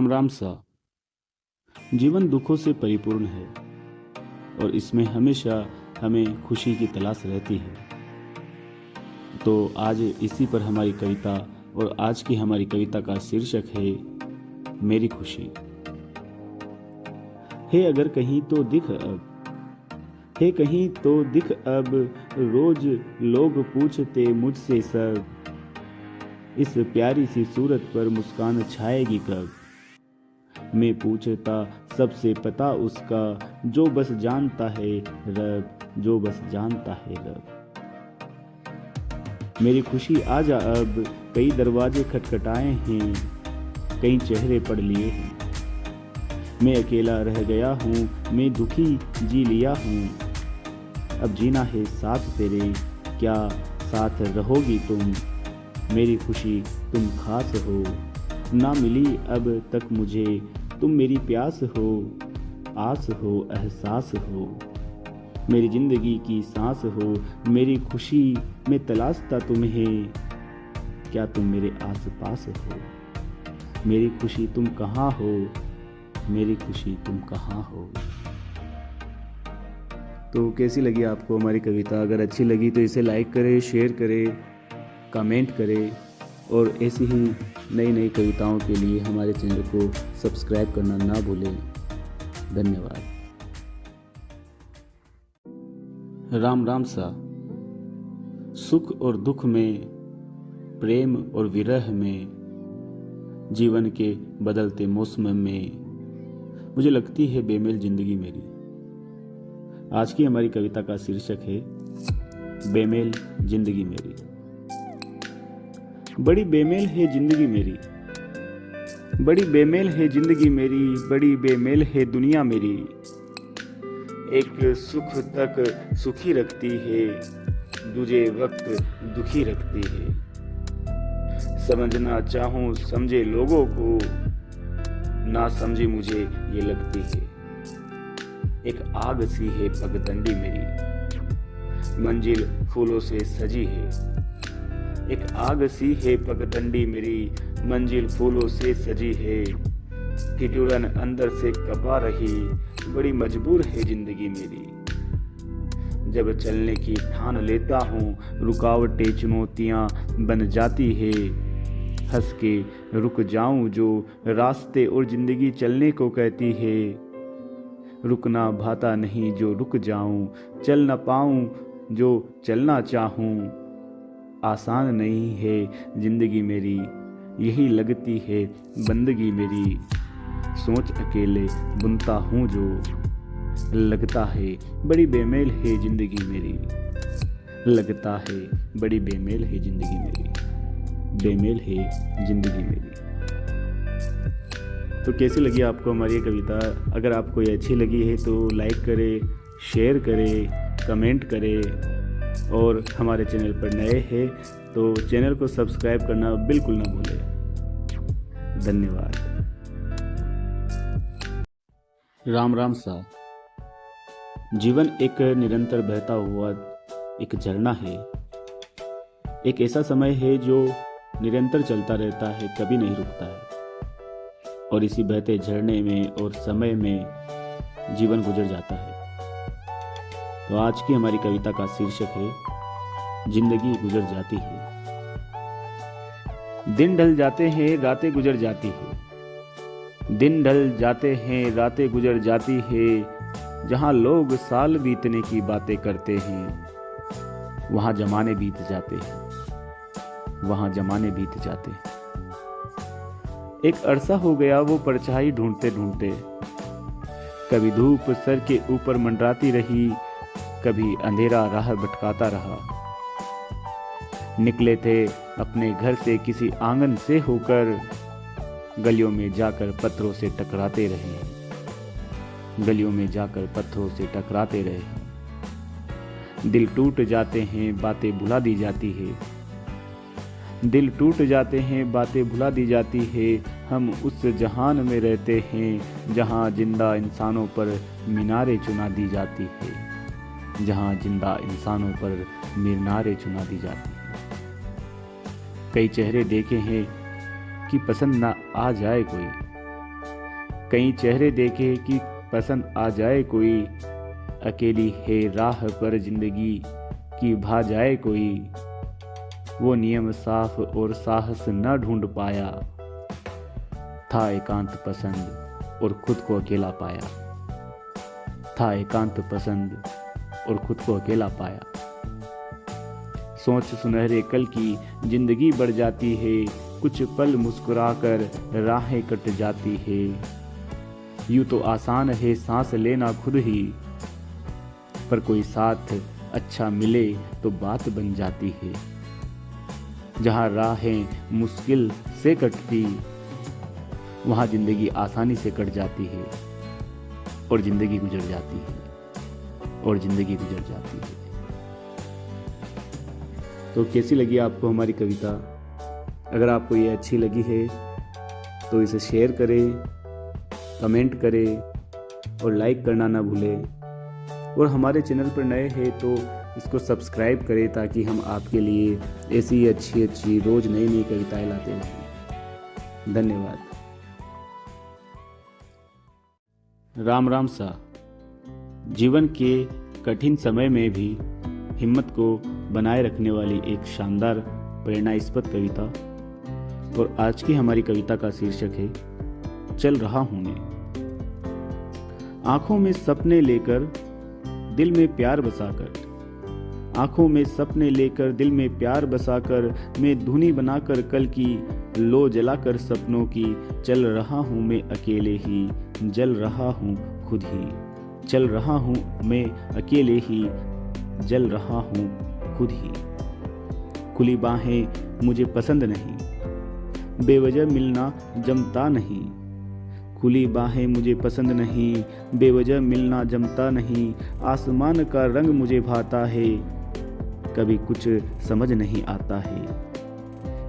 राम राम सा। जीवन दुखों से परिपूर्ण है और इसमें हमेशा हमें खुशी की तलाश रहती है। तो आज इसी पर हमारी कविता और आज की हमारी कविता का शीर्षक है मेरी खुशी। है अगर कहीं तो दिख अब, है कहीं तो दिख अब, रोज लोग पूछते मुझसे सब, इस प्यारी सी सूरत पर मुस्कान छाएगी कब। मैं पूछता सबसे पता उसका, जो बस जानता है रब, जो बस जानता है रब। मेरी खुशी आजा अब, कई दरवाजे खटखटाए हैं, कई चेहरे पढ़ लिए हैं। मैं अकेला रह गया हूँ, मैं दुखी जी लिया हूँ। अब जीना है साथ तेरे, क्या साथ रहोगी तुम। मेरी खुशी तुम खास हो, ना मिली अब तक मुझे, तुम मेरी प्यास हो, आस हो, एहसास हो। मेरी जिंदगी की सांस हो, मेरी खुशी में तलाशता तुम्हें, क्या तुम मेरे आस पास हो। मेरी खुशी तुम कहाँ हो, मेरी खुशी तुम कहाँ हो। तो कैसी लगी आपको हमारी कविता? अगर अच्छी लगी तो इसे लाइक करें, शेयर करें, कमेंट करें और ऐसी ही नई नई कविताओं के लिए हमारे चैनल को सब्सक्राइब करना ना भूलें। धन्यवाद। राम राम सा। सुख और दुख में, प्रेम और विरह में, जीवन के बदलते मौसम में मुझे लगती है बेमेल जिंदगी मेरी। आज की हमारी कविता का शीर्षक है बेमेल जिंदगी मेरी। बड़ी बेमेल है जिंदगी मेरी, बड़ी बेमेल है जिंदगी मेरी, बड़ी बेमेल है दुनिया मेरी। एक सुख तक सुखी रखती है, दूजे वक्त दुखी रखती है। समझना चाहूं समझे लोगों को, ना समझे मुझे ये लगती है। एक आग सी है पगडंडी मेरी, मंजिल फूलों से सजी है। एक आग सी है पगडंडी मेरी, मंजिल फूलों से सजी है। ठिठुरन अंदर से कपा रही, बड़ी मजबूर है जिंदगी मेरी। जब चलने की ठान लेता हूँ, रुकावटें चुनौतियाँ बन जाती है। हंस के रुक जाऊं जो रास्ते और जिंदगी चलने को कहती है। रुकना भाता नहीं जो रुक जाऊं, चल न पाऊं जो चलना चाहूं। आसान नहीं है जिंदगी मेरी, यही लगती है बंदगी मेरी। सोच अकेले बुनता हूँ जो, लगता है बड़ी बेमेल है जिंदगी मेरी। लगता है बड़ी बेमेल है जिंदगी मेरी, बेमेल है जिंदगी मेरी। तो कैसी लगी आपको हमारी ये कविता? अगर आपको ये अच्छी लगी है तो लाइक करें, शेयर करें, कमेंट करें और हमारे चैनल पर नए हैं तो चैनल को सब्सक्राइब करना बिल्कुल ना भूलें। धन्यवाद। राम राम सा। जीवन एक निरंतर बहता हुआ एक झरना है। एक ऐसा समय है जो निरंतर चलता रहता है, कभी नहीं रुकता है। और इसी बहते झरने में और समय में जीवन गुजर जाता है। तो आज की हमारी कविता का शीर्षक है जिंदगी गुजर जाती है। दिन ढल जाते हैं, रातें गुजर जाती है। दिन ढल जाते हैं, रातें गुजर जाती है। जहां लोग साल बीतने की बातें करते हैं, वहां जमाने बीत जाते हैं, वहां जमाने बीत जाते हैं। एक अरसा हो गया वो परछाई ढूंढते ढूंढते। कभी धूप सर के ऊपर मंडराती रही, कभी अंधेरा राह भटकाता रहा। निकले थे अपने घर से किसी आंगन से होकर, गलियों में जाकर पत्थरों से टकराते रहे। गलियों में जाकर पत्थरों से टकराते रहे। दिल टूट जाते हैं, बातें भुला दी जाती है। दिल टूट जाते हैं, बातें भुला दी जाती है। हम उस जहान में रहते हैं जहां जिंदा इंसानों पर मीनारें चुना दी जाती है, जहां जिंदा इंसानों पर मीनारें चुना दी जाती है। कई चेहरे देखे हैं कि पसंद ना आ जाए कोई, कई चेहरे देखे कि पसंद आ जाए कोई, अकेली है राह पर जिंदगी की भा जाए कोई। वो नियम साफ और साहस न ढूंढ पाया, था एकांत पसंद और खुद को अकेला पाया। था एकांत पसंद और खुद को अकेला पाया। सोच सुनहरे कल की जिंदगी बढ़ जाती है, कुछ पल मुस्कुराकर राहें कट जाती है। यूं तो आसान है सांस लेना खुद ही, पर कोई साथ अच्छा मिले तो बात बन जाती है। जहाँ राहें मुश्किल से कटती, वहाँ जिंदगी आसानी से कट जाती है और जिंदगी गुजर जाती है और जिंदगी गुजर जाती है। तो कैसी लगी आपको हमारी कविता? अगर आपको ये अच्छी लगी है तो इसे शेयर करें, कमेंट करें और लाइक करना ना भूलें। और हमारे चैनल पर नए हैं तो इसको सब्सक्राइब करें, ताकि हम आपके लिए ऐसी अच्छी रोज नई नई कविताएं लाते रहें। धन्यवाद। राम राम सा। जीवन के कठिन समय में भी हिम्मत को बनाए रखने वाली एक शानदार प्रेरणास्पद कविता। और आज की हमारी कविता का शीर्षक है चल रहा हूं मैं। आंखों में सपने लेकर दिल में प्यार बसाकर, आंखों में सपने लेकर दिल में प्यार बसाकर, मैं धुनी बनाकर कल की लो जलाकर सपनों की, चल रहा हूँ मैं अकेले ही, जल रहा हूँ खुद ही। चल रहा हूँ मैं अकेले ही, जल रहा हूँ खुद ही। खुली बाहें मुझे पसंद नहीं, बेवजह मिलना जमता नहीं। खुली बाहें मुझे पसंद नहीं, बेवजह मिलना जमता नहीं। आसमान का रंग मुझे भाता है, कभी कुछ समझ नहीं आता है।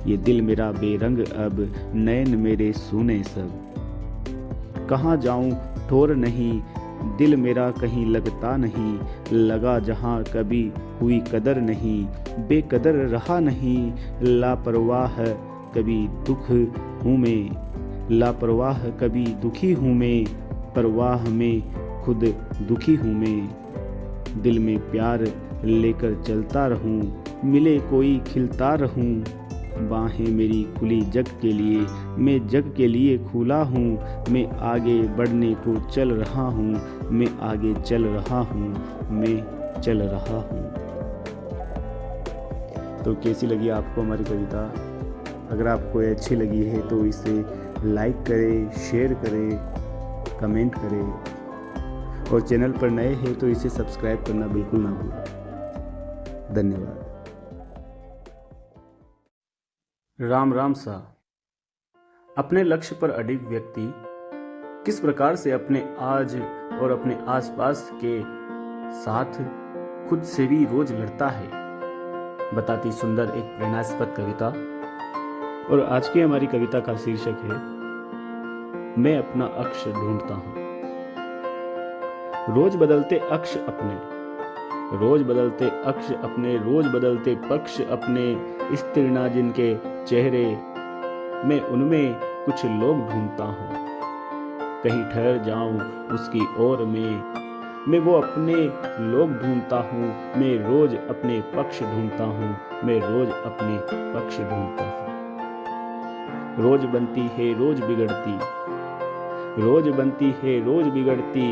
ये दिल मेरा बेरंग अब, नैन मेरे सूने सब। कहाँ जाऊं ठोर नहीं, दिल मेरा कहीं लगता नहीं। लगा जहां कभी हुई कदर नहीं, बेकदर रहा नहीं। लापरवाह कभी दुख हूँ मैं, लापरवाह कभी दुखी हूँ मैं। परवाह में खुद दुखी हूँ मैं। दिल में प्यार लेकर चलता रहूं, मिले कोई खिलता रहूं। बाहें मेरी खुली जग के लिए, मैं जग के लिए खुला हूँ। मैं आगे बढ़ने को चल रहा हूँ, मैं आगे चल रहा हूँ, मैं चल रहा हूँ। तो कैसी लगी आपको हमारी कविता? अगर आपको ये अच्छी लगी है तो इसे लाइक करें, शेयर करें, कमेंट करें। और चैनल पर नए हैं तो इसे सब्सक्राइब करना बिल्कुल ना भूलें। धन्यवाद। राम राम सा। अपने लक्ष्य पर अडिग व्यक्ति किस प्रकार से अपने आज और अपने आसपास के साथ खुद से भी रोज लड़ता है, बताती सुंदर एक प्रेरणास्पद कविता। और आज की हमारी कविता का शीर्षक है मैं अपना अक्ष ढूंढता हूं। रोज बदलते अक्ष अपने, रोज बदलते अक्ष अपने, रोज बदलते पक्ष अपने। स्त्रीणा जिनके चेहरे, मैं उनमें कुछ लोग ढूंढता हूँ। कहीं ठहर जाऊं उसकी ओर मैं वो अपने लोग ढूंढता हूँ। मैं रोज अपने पक्ष ढूंढता हूँ, मैं रोज अपने पक्ष ढूंढता हूँ। रोज बनती है रोज बिगड़ती, रोज बनती है रोज बिगड़ती।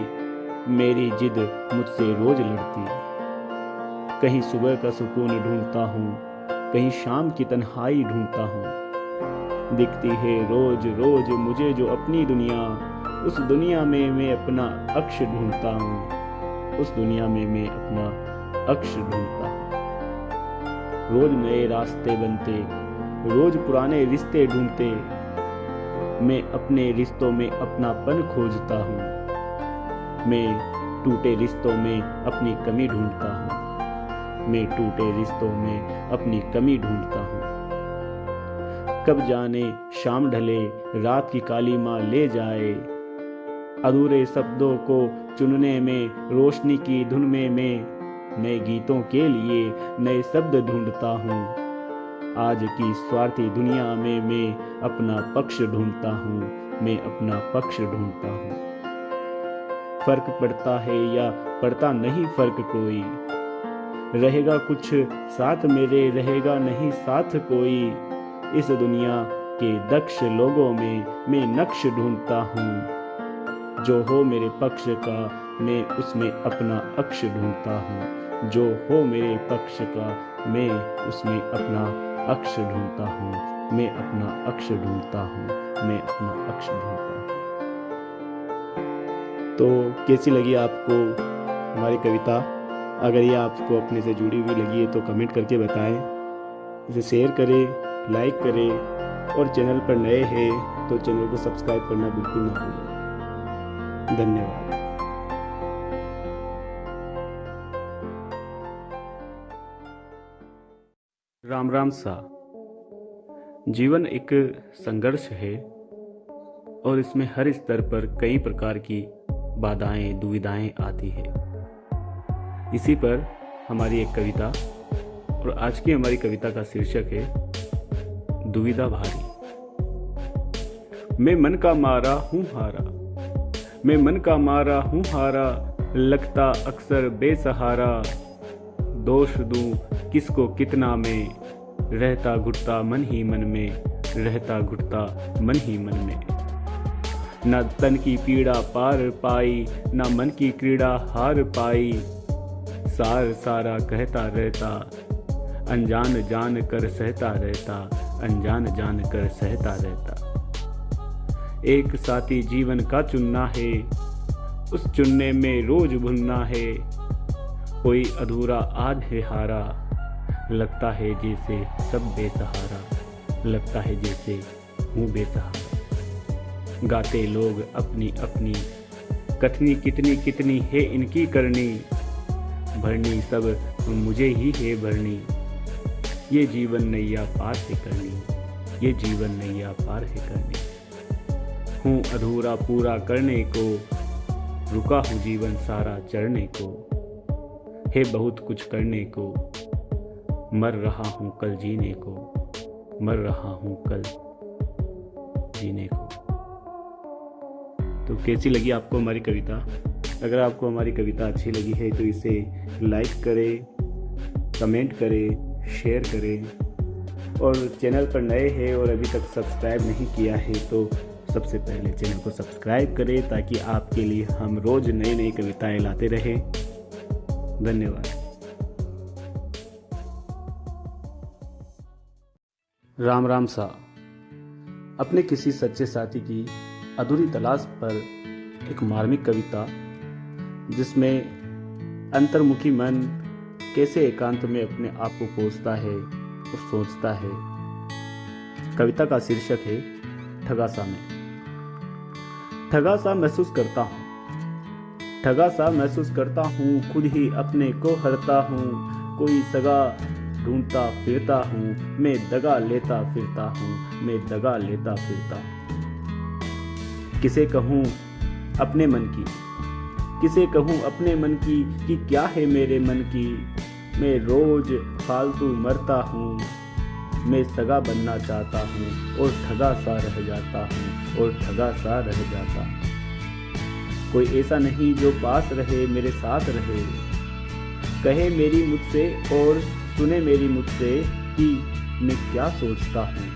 मेरी जिद मुझसे रोज लड़ती। कहीं सुबह का सुकून ढूंढता हूँ, कहीं शाम की तन्हाई ढूंढता हूँ। दिखती है रोज रोज मुझे जो अपनी दुनिया, उस दुनिया में मैं अपना अक्ष ढूंढता हूँ, उस दुनिया में मैं अपना अक्ष ढूंढता हूँ। रोज नए रास्ते बनते, रोज पुराने रिश्ते ढूंढते। मैं अपने रिश्तों में अपनापन खोजता हूँ, मैं टूटे रिश्तों में अपनी कमी ढूंढता हूँ, मैं टूटे रिश्तों में अपनी कमी ढूंढता हूँ। कब जाने शाम ढले, रात की काली माँ ले जाए। अधूरे शब्दों को चुनने में, रोशनी की धुन में मैं नए गीतों के लिए नए शब्द ढूंढता हूँ। आज की स्वार्थी दुनिया में मैं अपना पक्ष ढूंढता हूँ, मैं अपना पक्ष ढूंढता हूँ। फर्क पड़ता है या पड़ता नहीं फर्क कोई, रहेगा कुछ साथ मेरे, रहेगा नहीं साथ कोई। इस दुनिया के दक्ष लोगों में मैं नक्श ढूंढता हूँ। जो हो मेरे पक्ष का मैं उसमें अपना अक्ष ढूंढता हूँ। जो हो मेरे पक्ष का मैं उसमें अपना अक्ष ढूंढता हूँ। मैं अपना अक्ष ढूंढता हूँ। मैं अपना अक्ष ढूंढता हूँ। तो कैसी लगी आपको हमारी कविता? अगर ये आपको अपने से जुड़ी हुई लगी है तो कमेंट करके बताएं। इसे शेयर करें, लाइक करें और चैनल पर नए हैं तो चैनल को सब्सक्राइब करना बिल्कुल ना भूलें। धन्यवाद। राम राम सा। जीवन एक संघर्ष है और इसमें हर स्तर पर कई प्रकार की बाधाएं, दुविधाएं आती है। इसी पर हमारी एक कविता, और आज की हमारी कविता का शीर्षक है दुविधा भारी। मैं मन का मारा हूँ हारा, मैं मन का मारा हूँ हारा, लगता अक्सर बेसहारा। दोष दूं किसको कितना में, रहता घुटता मन ही मन में, रहता घुटता मन ही मन में। न तन की पीड़ा पार पाई, न मन की क्रीड़ा हार पाई। सार सारा कहता रहता, अनजान जान कर सहता रहता, अनजान जान कर सहता रहता। एक साथी जीवन का चुनना है, उस चुनने में रोज भुनना है। कोई अधूरा आज है हारा, लगता है जैसे सब बेसहारा, लगता है जैसे हूँ बेसहारा। गाते लोग अपनी अपनी, कथनी कितनी कितनी है इनकी करनी। भरनी सब मुझे ही है भरनी, ये जीवन नैया पार है करनी, ये जीवन नैया पार है करनी। हूँ अधूरा पूरा करने को, रुका हूँ जीवन सारा चढ़ने को। है बहुत कुछ करने को, मर रहा हूँ कल जीने को, मर रहा हूँ कल जीने को। तो कैसी लगी आपको हमारी कविता? अगर आपको हमारी कविता अच्छी लगी है तो इसे लाइक करें, कमेंट करें, शेयर करें। और चैनल पर नए हैं और अभी तक सब्सक्राइब नहीं किया है तो सबसे पहले चैनल को सब्सक्राइब करें ताकि आपके लिए हम रोज नई नई कविताएं लाते रहें। धन्यवाद। राम राम सा। अपने किसी सच्चे साथी की अधूरी तलाश पर एक मार्मिक कविता, जिसमें अंतर्मुखी मन कैसे एकांत में अपने आप को कोसता है और सोचता है। कविता का शीर्षक है ठगा सा। मैं ठगा सा महसूस करता हूँ, ठगा सा महसूस करता हूँ, खुद ही अपने को हरता हूँ। कोई सगा ढूंढता फिरता हूँ, मैं दगा लेता फिरता हूँ, मैं दगा लेता फिरता हूँ। किसे कहूँ अपने मन की, किसे कहूँ अपने मन की कि क्या है मेरे मन की। मैं रोज फालतू मरता हूँ, मैं सगा बनना चाहता हूँ और ठगा सा रह जाता हूँ, और ठगा सा रह जाता हूँ। कोई ऐसा नहीं जो पास रहे मेरे साथ रहे, कहे मेरी मुझसे और सुने मेरी मुझसे कि मैं क्या सोचता हूँ।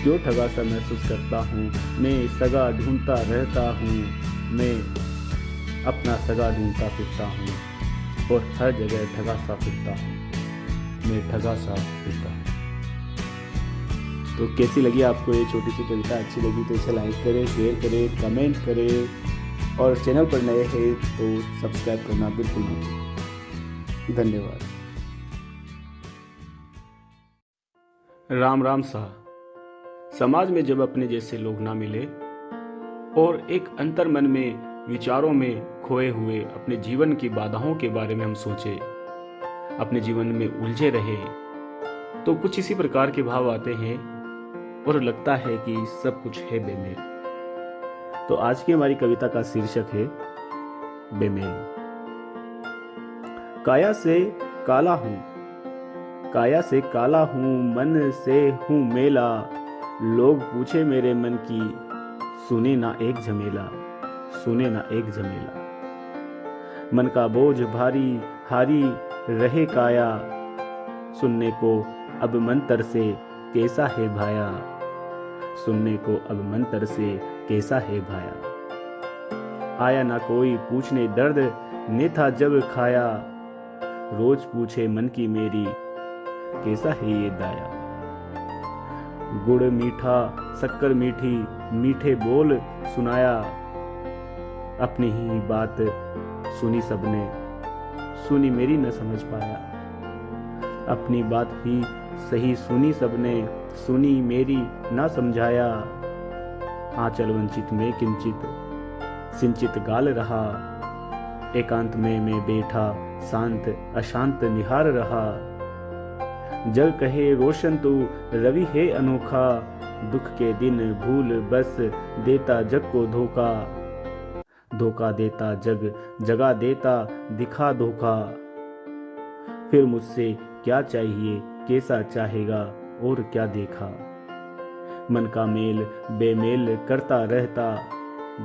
क्यों ठगा सा महसूस करता हूँ, मैं सगा ढूंढता रहता हूँ, मैं अपना सगा ढूंढता फिरता हूँ और हर जगह ठगा सा फिरता हूँ, मैं ठगा सा फिरता हूँ। तो कैसी लगी आपको ये छोटी सी कविता? अच्छी लगी तो इसे लाइक करें, शेयर करें, कमेंट करें और चैनल पर नए हैं तो सब्सक्राइब करना बिल्कुल ना भूलें। धन्यवाद। राम राम सा। समाज में जब अपने जैसे लोग ना मिले और एक अंतर मन में विचारों में खोए हुए अपने जीवन की बाधाओं के बारे में हम सोचे, अपने जीवन में उलझे रहे, तो कुछ इसी प्रकार के भाव आते हैं और लगता है कि सब कुछ है बेमेल। तो आज की हमारी कविता का शीर्षक है बेमेल। काया से काला हूं, काया से काला हूं, मन से हूं मेला। लोग पूछे मेरे मन की सुने ना एक झमेला, सुने ना एक झमेला। मन का बोझ भारी हारी रहे काया, सुनने को अब मंतर से कैसा है भाया, सुनने को अब मंतर से कैसा है भाया। आया ना कोई पूछने दर्द ने था जब खाया, रोज पूछे मन की मेरी कैसा है ये दाया। गुड़ मीठा शक्कर मीठी मीठे बोल सुनाया, अपनी ही बात सुनी सबने, सुनी मेरी न समझ पाया। अपनी बात ही सही सुनी सबने, सुनी मेरी ना समझाया। आंचल वंचित में किंचित सिंचित गाल रहा, एकांत में मैं बैठा शांत अशांत निहार रहा। जग कहे रोशन तू रवि है अनोखा, दुख के दिन भूल बस देता जग को धोखा। धोखा देता जग जगा देता दिखा धोखा। फिर मुझसे क्या चाहिए कैसा चाहेगा और क्या देखा। मन का मेल बेमेल करता रहता,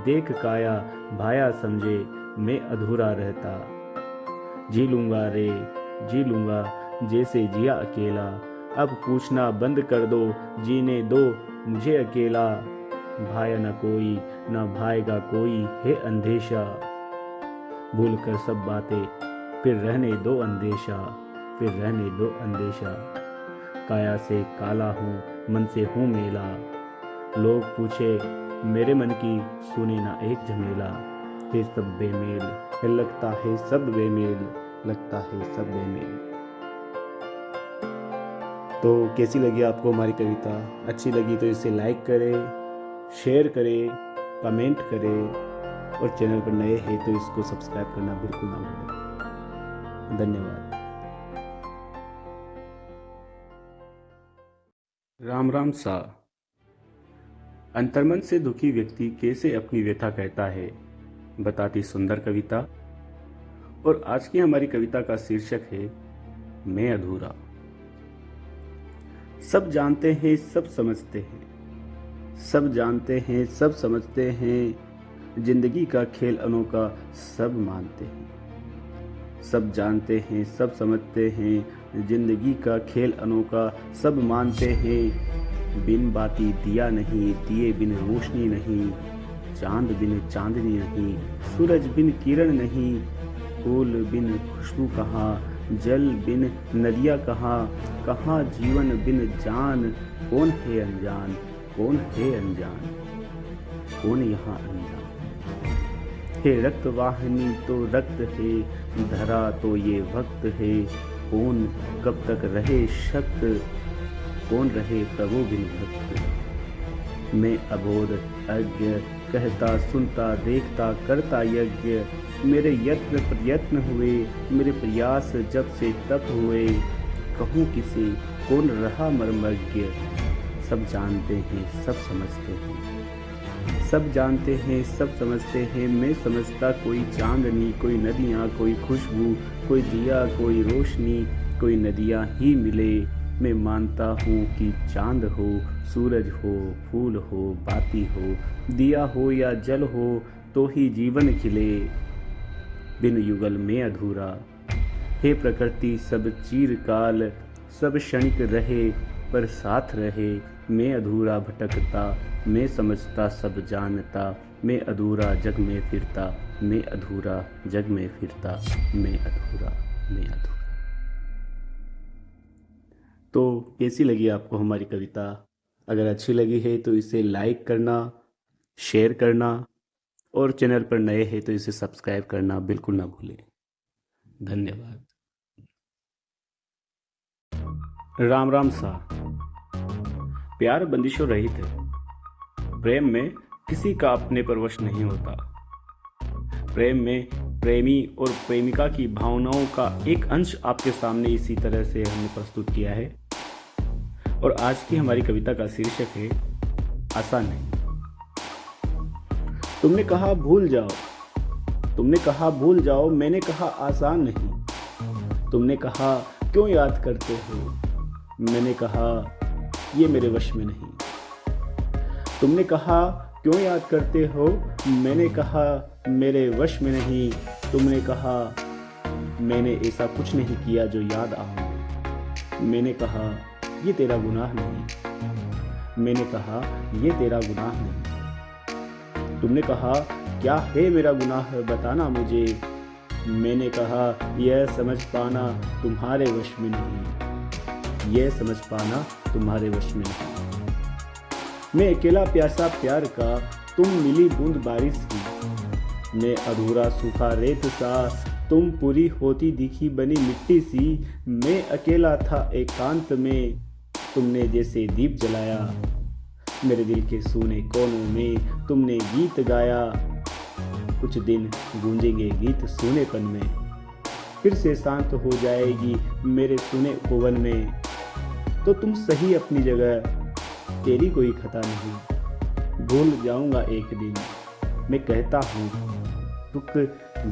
देख काया भाया समझे मैं अधूरा रहता। जी लूंगा रे जी लूंगा जैसे जिया अकेला, अब पूछना बंद कर दो जीने दो मुझे अकेला। भाया न कोई न भाएगा कोई है अंदेशा, भूल कर सब बातें फिर रहने दो अंदेशा, फिर रहने दो अंदेशा। काया से काला हूँ मन से हूँ मेला, लोग पूछे मेरे मन की सुने ना एक झमेला। है सब बेमेल लगता है सब बेमेल, लगता है सब बेमेल। तो कैसी लगी आपको हमारी कविता? अच्छी लगी तो इसे लाइक करें, शेयर करें, कमेंट करें और चैनल पर नए हैं तो इसको सब्सक्राइब करना बिल्कुल ना भूलें। धन्यवाद। राम राम सा। अंतर्मन से दुखी व्यक्ति कैसे अपनी व्यथा कहता है, बताती सुंदर कविता। और आज की हमारी कविता का शीर्षक है मैं अधूरा। सब जानते हैं सब समझते हैं, सब जानते हैं सब समझते हैं, जिंदगी का खेल अनोखा सब मानते हैं। सब जानते हैं सब समझते हैं, जिंदगी का खेल अनोखा सब मानते हैं। बिन बाती दिया नहीं, दिए बिन रोशनी नहीं, चांद बिन चांदनी नहीं, सूरज बिन किरण नहीं, फूल बिन खुशबू कहाँ, जल बिन नदियाँ कहाँ, कहाँ जीवन बिन जान। कौन है अनजान, कौन है अनजान, कौन यहाँ अनजान। है रक्त वाहिनी तो रक्त है, धरा तो ये वक्त है। कौन कब तक रहे शक्त, कौन रहे प्रभु बिन भक्त। मैं अबोध अज्ञ कहता सुनता देखता करता यज्ञ। मेरे यत्न प्रयत्न हुए, मेरे प्रयास जब से तप हुए। कहूँ किसे कौन रहा मर्मज्ञ। सब जानते हैं सब समझते हैं, सब जानते हैं सब समझते हैं। मैं समझता कोई चांदनी, कोई नदियाँ, कोई खुशबू, कोई दिया, कोई रोशनी, कोई नदियाँ ही मिले। मैं मानता हूँ कि चांद हो, सूरज हो, फूल हो, बाती हो, दिया हो या जल हो तो ही जीवन खिले। बिन युगल में अधूरा हे प्रकृति सब चीरकाल, सब क्षणिक रहे पर साथ रहे। मैं अधूरा भटकता, मैं समझता सब जानता, मैं अधूरा जग में फिरता, मैं अधूरा जग में फिरता, मैं अधूरा, मैं अधूरा। तो कैसी लगी आपको हमारी कविता? अगर अच्छी लगी है तो इसे लाइक करना, शेयर करना और चैनल पर नए हैं तो इसे सब्सक्राइब करना बिल्कुल ना भूलें। धन्यवाद। राम राम सा। प्यार बंदिशों रहित है। प्रेम में किसी का अपने पर वश नहीं होता। प्रेम में प्रेमी और प्रेमिका की भावनाओं का एक अंश आपके सामने इसी तरह से हमने प्रस्तुत किया है। और आज की हमारी कविता का शीर्षक है आसान नहीं। तुमने कहा भूल जाओ, तुमने कहा भूल जाओ, मैंने कहा आसान नहीं। तुमने कहा क्यों याद करते हो, मैंने कहा ये मेरे वश में नहीं। तुमने कहा क्यों याद करते हो? मैंने कहा मेरे वश में नहीं। तुमने कहा मैंने ऐसा कुछ नहीं किया जो याद आऊं। मैंने कहा ये तेरा गुनाह नहीं। मैंने कहा ये तेरा गुनाह नहीं। तुमने कहा क्या है मेरा गुनाह बताना मुझे। मैंने कहा यह समझ पाना तुम्हारे वश में नहीं। यह समझ पाना तुम्हारे वश में नहीं। मैं अकेला प्यासा प्यार का, तुम मिली बूंद बारिश की। मैं अधूरा सूखा रेत सा, तुम पूरी होती दिखी बनी मिट्टी सी। मैं अकेला था एकांत में, तुमने जैसे दीप जलाया। मेरे दिल के सूने कोनों में तुमने गीत गाया। कुछ दिन गूंजेंगे गीत सूनेपन में, फिर से शांत हो जाएगी मेरे सुने पवन में। तो तुम सही अपनी जगह, तेरी कोई खता नहीं। भूल जाऊंगा एक दिन, मैं कहता हूँ रुक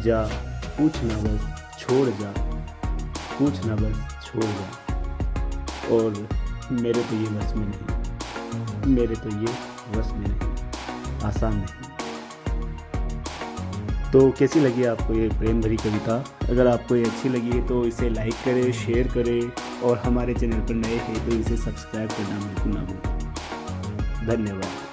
जा, पूछना बस छोड़ जा। पूछना बस छोड़ जा। और मेरे तो ये बस में नहीं, मेरे तो ये बस में नहीं, आसान नहीं। तो कैसी लगी आपको ये प्रेम भरी कविता? अगर आपको ये अच्छी लगी तो इसे लाइक करें, शेयर करें, और हमारे चैनल पर नए हैं तो इसे सब्सक्राइब करना बिल्कुल ना भूलें। धन्यवाद।